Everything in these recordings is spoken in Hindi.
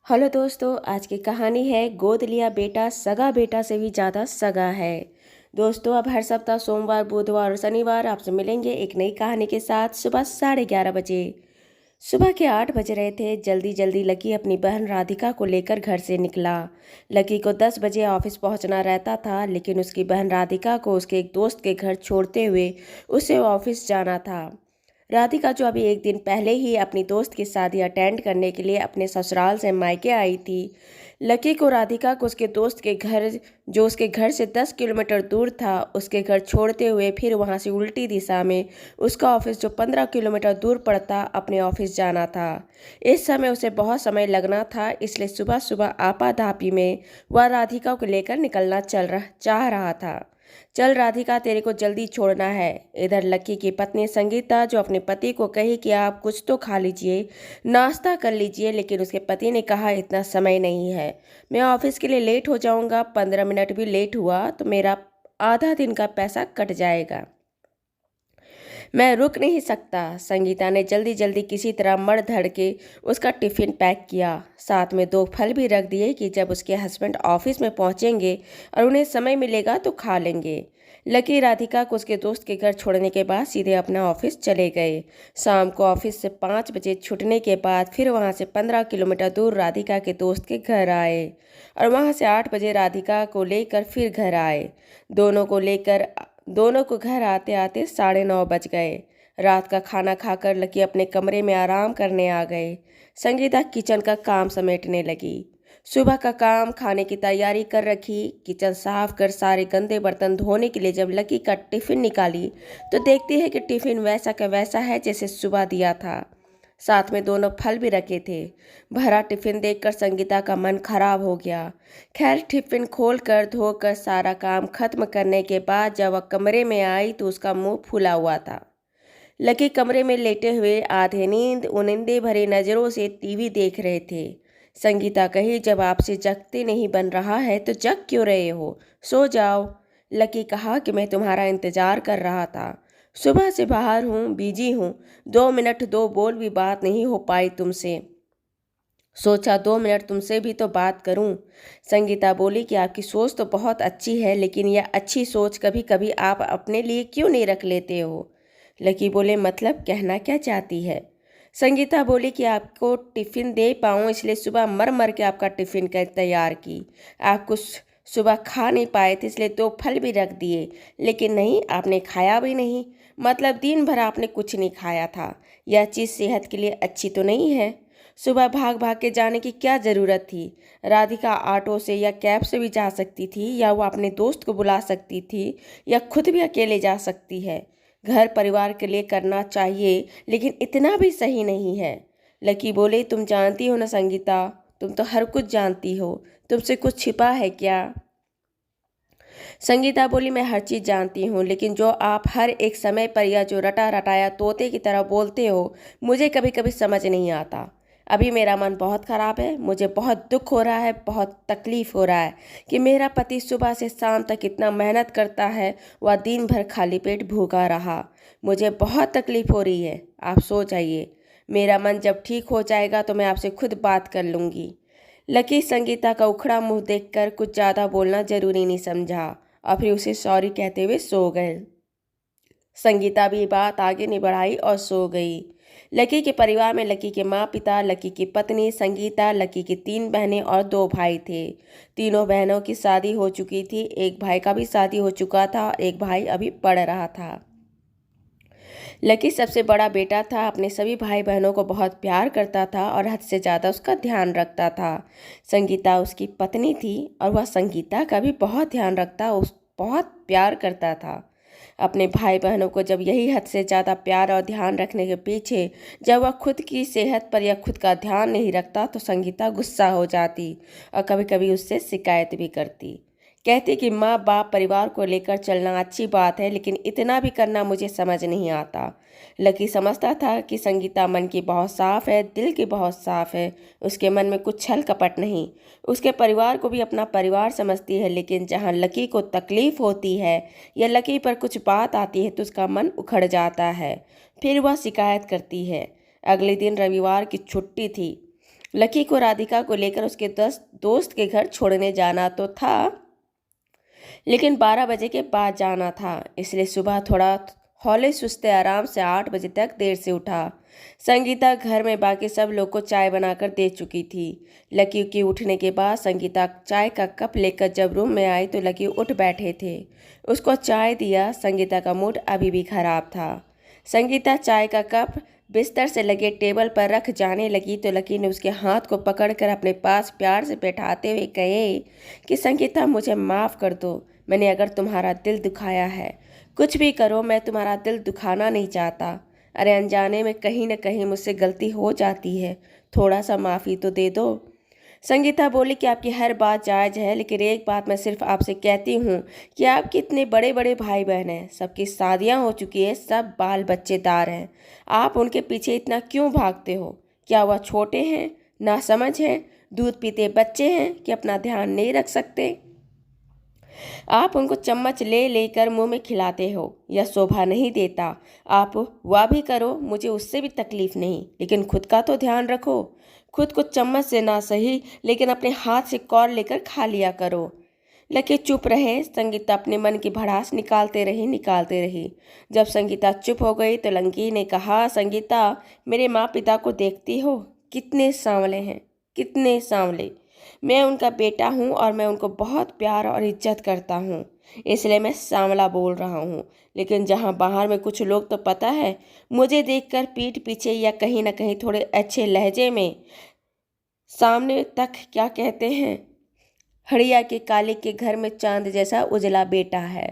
हेलो दोस्तों, आज की कहानी है गोद लिया बेटा सगा बेटा से भी ज़्यादा सगा है। दोस्तों, अब हर सप्ताह सोमवार, बुधवार और शनिवार आपसे मिलेंगे एक नई कहानी के साथ सुबह 11:30 बजे। सुबह के 8 बज रहे थे। जल्दी जल्दी लकी अपनी बहन राधिका को लेकर घर से निकला। लकी को 10 बजे ऑफिस पहुंचना रहता था, लेकिन उसकी बहन राधिका को उसके एक दोस्त के घर छोड़ते हुए उसे ऑफिस जाना था। राधिका, जो अभी एक दिन पहले ही अपनी दोस्त की शादी अटेंड करने के लिए अपने ससुराल से मायके आई थी, लकी को राधिका को उसके दोस्त के घर, जो उसके घर से 10 किलोमीटर दूर था, उसके घर छोड़ते हुए फिर वहां से उल्टी दिशा में उसका ऑफिस, जो 15 किलोमीटर दूर पड़ता, अपने ऑफिस जाना था। इस समय उसे बहुत समय लगना था, इसलिए सुबह सुबह आपाधापी में वह राधिका को लेकर निकलना चाह रहा था। चल राधिका, तेरे को जल्दी छोड़ना है। इधर लक्की की पत्नी संगीता, जो अपने पति को कही कि आप कुछ तो खा लीजिए, नाश्ता कर लीजिए, लेकिन उसके पति ने कहा इतना समय नहीं है, मैं ऑफिस के लिए लेट हो जाऊंगा, 15 मिनट भी लेट हुआ तो मेरा आधा दिन का पैसा कट जाएगा, मैं रुक नहीं सकता। संगीता ने जल्दी जल्दी किसी तरह मर धड़ के उसका टिफिन पैक किया, साथ में 2 फल भी रख दिए कि जब उसके हस्बैंड ऑफिस में पहुंचेंगे और उन्हें समय मिलेगा तो खा लेंगे। लकी राधिका को उसके दोस्त के घर छोड़ने के बाद सीधे अपना ऑफिस चले गए। शाम को ऑफिस से 5 बजे छूटने के बाद फिर वहां से 15 किलोमीटर दूर राधिका के दोस्त के घर आए और वहां से 8 बजे राधिका को लेकर फिर घर आए। दोनों को घर आते आते 9:30 बज गए। रात का खाना खाकर लकी अपने कमरे में आराम करने आ गए। संगीता किचन का काम समेटने लगी। सुबह का काम, खाने की तैयारी कर रखी। किचन साफ कर सारे गंदे बर्तन धोने के लिए जब लकी का टिफिन निकाली तो देखती है कि टिफिन वैसा का वैसा है जैसे सुबह दिया था, साथ में दोनों फल भी रखे थे। भरा टिफिन देखकर संगीता का मन खराब हो गया। खैर, टिफिन खोलकर धोकर सारा काम खत्म करने के बाद जब वह कमरे में आई तो उसका मुंह फूला हुआ था। लकी कमरे में लेटे हुए आधे नींद उनिंदे भरी नजरों से टीवी देख रहे थे। संगीता कही, जब आपसे जगते नहीं बन रहा है तो जग क्यों रहे हो, सो जाओ। लकी कहा कि मैं तुम्हारा इंतजार कर रहा था, सुबह से बाहर हूँ, बिजी हूँ, 2 मिनट 2 बोल भी बात नहीं हो पाई तुमसे, सोचा 2 मिनट तुमसे भी तो बात करूं। संगीता बोली कि आपकी सोच तो बहुत अच्छी है, लेकिन यह अच्छी सोच कभी कभी आप अपने लिए क्यों नहीं रख लेते हो। लकी बोले, मतलब कहना क्या चाहती है। संगीता बोली कि आपको टिफ़िन दे पाऊँ इसलिए सुबह मर मर के आपका टिफ़िन का तैयार की। आप कुछ सुबह खा नहीं पाए थे इसलिए 2 फल भी रख दिए, लेकिन नहीं, आपने खाया भी नहीं, मतलब दिन भर आपने कुछ नहीं खाया था। यह चीज़ सेहत के लिए अच्छी तो नहीं है। सुबह भाग भाग के जाने की क्या ज़रूरत थी। राधिका ऑटो से या कैब से भी जा सकती थी, या वो अपने दोस्त को बुला सकती थी, या खुद भी अकेले जा सकती है। घर परिवार के लिए करना चाहिए, लेकिन इतना भी सही नहीं है। लकी बोले, तुम जानती हो ना संगीता, तुम तो हर कुछ जानती हो, तुमसे कुछ छिपा है क्या। संगीता बोली, मैं हर चीज़ जानती हूँ, लेकिन जो आप हर एक समय पर या जो रटा रटाया तोते की तरह बोलते हो, मुझे कभी कभी समझ नहीं आता। अभी मेरा मन बहुत ख़राब है, मुझे बहुत दुख हो रहा है, बहुत तकलीफ़ हो रहा है कि मेरा पति सुबह से शाम तक इतना मेहनत करता है, वह दिन भर खाली पेट भूखा रहा। मुझे बहुत तकलीफ़ हो रही है, आप सो जाइए, मेरा मन जब ठीक हो जाएगा तो मैं आपसे खुद बात कर लूँगी। लकी संगीता का उखड़ा मुंह देखकर कुछ ज़्यादा बोलना जरूरी नहीं समझा और फिर उसे सॉरी कहते हुए सो गए। संगीता भी बात आगे नहीं बढ़ाई और सो गई। लकी के परिवार में लकी के माँ पिता, लकी की पत्नी संगीता, लकी की 3 बहनें और 2 भाई थे। तीनों बहनों की शादी हो चुकी थी, एक भाई का भी शादी हो चुका था और एक भाई अभी पढ़ रहा था। लकी सबसे बड़ा बेटा था, अपने सभी भाई बहनों को बहुत प्यार करता था और हद से ज़्यादा उसका ध्यान रखता था। संगीता उसकी पत्नी थी और वह संगीता का भी बहुत ध्यान रखता, उस बहुत प्यार करता था। अपने भाई बहनों को जब यही हद से ज़्यादा प्यार और ध्यान रखने के पीछे जब वह खुद की सेहत पर या खुद का ध्यान नहीं रखता तो संगीता गुस्सा हो जाती और कभी कभी उससे शिकायत भी करती। कहती कि माँ बाप परिवार को लेकर चलना अच्छी बात है, लेकिन इतना भी करना मुझे समझ नहीं आता। लकी समझता था कि संगीता मन की बहुत साफ है, दिल की बहुत साफ है, उसके मन में कुछ छल कपट नहीं, उसके परिवार को भी अपना परिवार समझती है, लेकिन जहाँ लकी को तकलीफ होती है या लकी पर कुछ बात आती है तो उसका मन उखड़ जाता है, फिर वह शिकायत करती है। अगले दिन रविवार की छुट्टी थी। लकी को राधिका को लेकर उसके दोस्त के घर छोड़ने जाना तो था, लेकिन 12 बजे के बाद जाना था, इसलिए सुबह थोड़ा हौले सुस्ते आराम से 8 बजे तक देर से उठा। संगीता घर में बाकी सब लोग को चाय बनाकर दे चुकी थी। लकी के उठने के बाद संगीता चाय का कप लेकर जब रूम में आई तो लकी उठ बैठे थे। उसको चाय दिया। संगीता का मूड अभी भी खराब था। संगीता चाय का कप बिस्तर से लगे टेबल पर रख जाने लगी तो लकी ने उसके हाथ को पकड़कर अपने पास प्यार से बैठाते हुए कहे कि संगीता, मुझे माफ़ कर दो, मैंने अगर तुम्हारा दिल दुखाया है। कुछ भी करो, मैं तुम्हारा दिल दुखाना नहीं चाहता। अरे अनजाने में कहीं न कहीं मुझसे गलती हो जाती है, थोड़ा सा माफ़ी तो दे दो। संगीता बोली कि आपकी हर बात जायज़ है, लेकिन एक बात मैं सिर्फ आपसे कहती हूँ कि आपके इतने बड़े बड़े भाई बहन हैं, सबकी शादियाँ हो चुकी है, सब बाल बच्चेदार हैं। आप उनके पीछे इतना क्यों भागते हो? क्या वह छोटे हैं, नासमझ हैं, दूध पीते बच्चे हैं कि अपना ध्यान नहीं रख सकते? आप उनको चम्मच ले लेकर मुंह में खिलाते हो, यह शोभा नहीं देता। आप वह भी करो, मुझे उससे भी तकलीफ नहीं, लेकिन खुद का तो ध्यान रखो। खुद को चम्मच से ना सही, लेकिन अपने हाथ से कौर लेकर खा लिया करो। लकी चुप रहे। संगीता अपने मन की भड़ास निकालते रही। जब संगीता चुप हो गई तो लंकी ने कहा, संगीता, मेरे माँ पिता को देखती हो, कितने सांवले हैं, कितने सांवले। मैं उनका बेटा हूँ और मैं उनको बहुत प्यार और इज्जत करता हूँ, इसलिए मैं सांवला बोल रहा हूँ। लेकिन जहाँ बाहर में कुछ लोग तो पता है मुझे देखकर पीठ पीछे या कहीं ना कहीं थोड़े अच्छे लहजे में सामने तक क्या कहते हैं, हड़िया के काले के घर में चांद जैसा उजला बेटा है।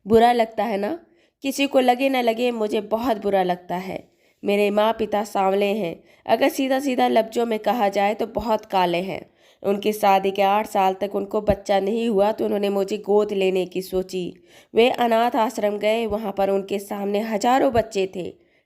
बुरा लगता है ना? किसी को लगे ना लगे, मुझे बहुत बुरा लगता है। मेरे माँ पिता सांवले हैं, अगर सीधा सीधा लफ्ज़ों में कहा जाए तो बहुत काले हैं। उनकी शादी के 8 साल तक उनको बच्चा नहीं हुआ तो उन्होंने मुझे गोद लेने की सोची। वे अनाथ आश्रम गए, वहाँ पर उनके सामने हजारों बच्चे थे,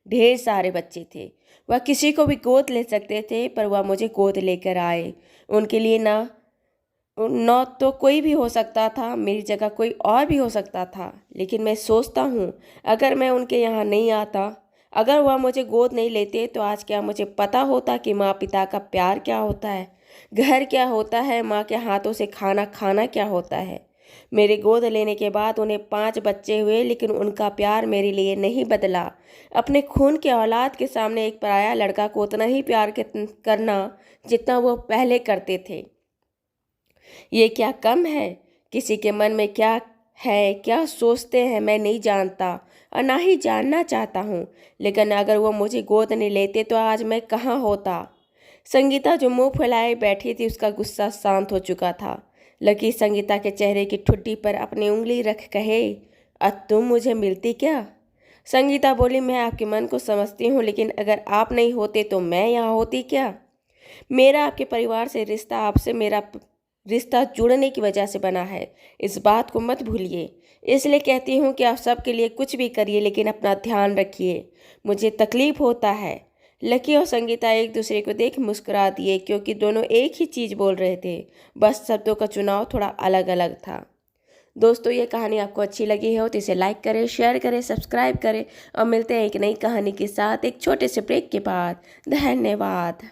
ढेर सारे बच्चे थे। वह किसी को भी गोद ले सकते थे, पर वह मुझे गोद लेकर आए। उनके लिए न तो कोई भी हो सकता था, मेरी जगह कोई और भी हो सकता था, लेकिन मैं सोचता हूँ अगर मैं उनके यहाँ नहीं आता, अगर वह मुझे गोद नहीं लेते तो आज क्या मुझे पता होता कि माँ पिता का प्यार क्या होता है, घर क्या होता है, माँ के हाथों से खाना खाना क्या होता है। मेरे गोद लेने के बाद उन्हें 5 बच्चे हुए, लेकिन उनका प्यार मेरे लिए नहीं बदला। अपने खून के औलाद के सामने एक पराया लड़का को उतना ही प्यार करना जितना वो पहले करते थे, ये क्या कम है? किसी के मन में क्या है, क्या सोचते हैं, मैं नहीं जानता और ना ही जानना चाहता हूँ, लेकिन अगर वो मुझे गोद नहीं लेते तो आज मैं कहाँ होता। संगीता जो मुंह फैलाए बैठी थी, उसका गुस्सा शांत हो चुका था। लकी संगीता के चेहरे की ठुड्डी पर अपनी उंगली रख कहे, तुम मुझे मिलती क्या? संगीता बोली, मैं आपके मन को समझती हूँ, लेकिन अगर आप नहीं होते तो मैं यहाँ होती क्या? मेरा आपके परिवार से रिश्ता आपसे मेरा रिश्ता जुड़ने की वजह से बना है, इस बात को मत भूलिए। इसलिए कहती हूँ कि आप सबके लिए कुछ भी करिए, लेकिन अपना ध्यान रखिए, मुझे तकलीफ होता है। लकी और संगीता एक दूसरे को देख मुस्कुरा दिए, क्योंकि दोनों एक ही चीज़ बोल रहे थे, बस शब्दों का चुनाव थोड़ा अलग अलग था। दोस्तों, ये कहानी आपको अच्छी लगी हो तो इसे लाइक करें, शेयर करें, सब्सक्राइब करें और मिलते हैं एक नई कहानी के साथ एक छोटे से ब्रेक के बाद। धन्यवाद।